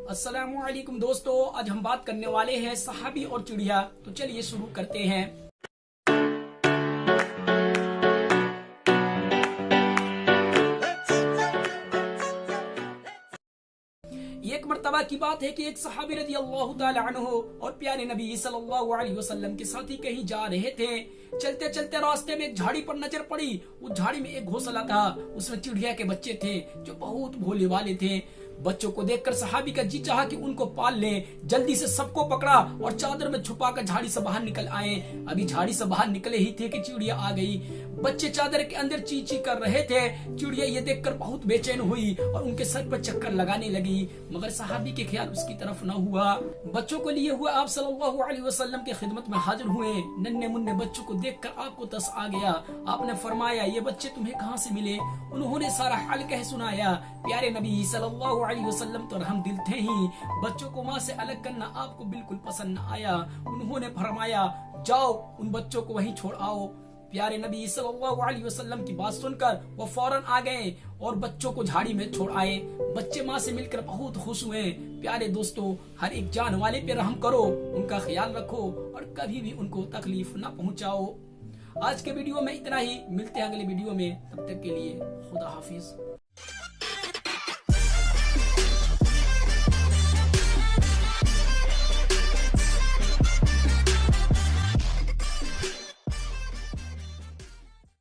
अस्सलामु अलैकुम दोस्तों, आज हम बात करने वाले हैं सहाबी और चिड़िया। तो चलिए शुरू करते हैं। एक मर्तबा की बात है कि एक सहाबी रज़ी अल्लाह तआला अन्हु और प्यारे नबी सल्लल्लाहु अलैहि वसल्लम के साथी कहीं जा रहे थे। चलते चलते रास्ते में एक झाड़ी पर नजर पड़ी। उस झाड़ी में एक घोसला था, उसमें चिड़िया के बच्चे थे जो बहुत भोले वाले थे। बच्चों को देखकर सहाबी का जी चाहा कि उनको पाल ले। जल्दी से सबको पकड़ा और चादर में छुपाकर झाड़ी से बाहर निकल आए। अभी झाड़ी से बाहर निकले ही थे कि चिड़िया आ गई। बच्चे चादर के अंदर ची ची कर रहे थे। चिड़िया ये देखकर बहुत बेचैन हुई और उनके सर पर चक्कर लगाने लगी, मगर सहाबी के ख्याल उसकी तरफ न हुआ। बच्चों को लिए हुए आप सल्लल्लाहु अलैहि वसल्लम की खिदमत में हाजिर हुए। नन्हे मुन्ने बच्चों को देखकर आपको तरस आ गया। आपने फरमाया, ये बच्चे तुम्हें कहाँ से मिले? उन्होंने सारा हाल कह सुनाया। प्यारे नबी सल्लल्लाहु अलैहि वसल्लम तो रहम दिल थे ही, बच्चों को माँ से अलग करना आपको बिल्कुल पसंद न आया। उन्होंने फरमाया, जाओ उन बच्चों को वहीं छोड़ आओ। प्यारे नबी सल्लल्लाहु अलैहि वसल्लम की बात सुनकर वो फौरन आ गए और बच्चों को झाड़ी में छोड़ आए। बच्चे माँ से मिलकर बहुत खुश हुए। प्यारे दोस्तों, हर एक जान वाले पे रहम करो, उनका ख्याल रखो और कभी भी उनको तकलीफ न पहुँचाओ। आज के वीडियो में इतना ही, मिलते हैं अगले वीडियो में। तब तक के लिए खुदा हाफिज।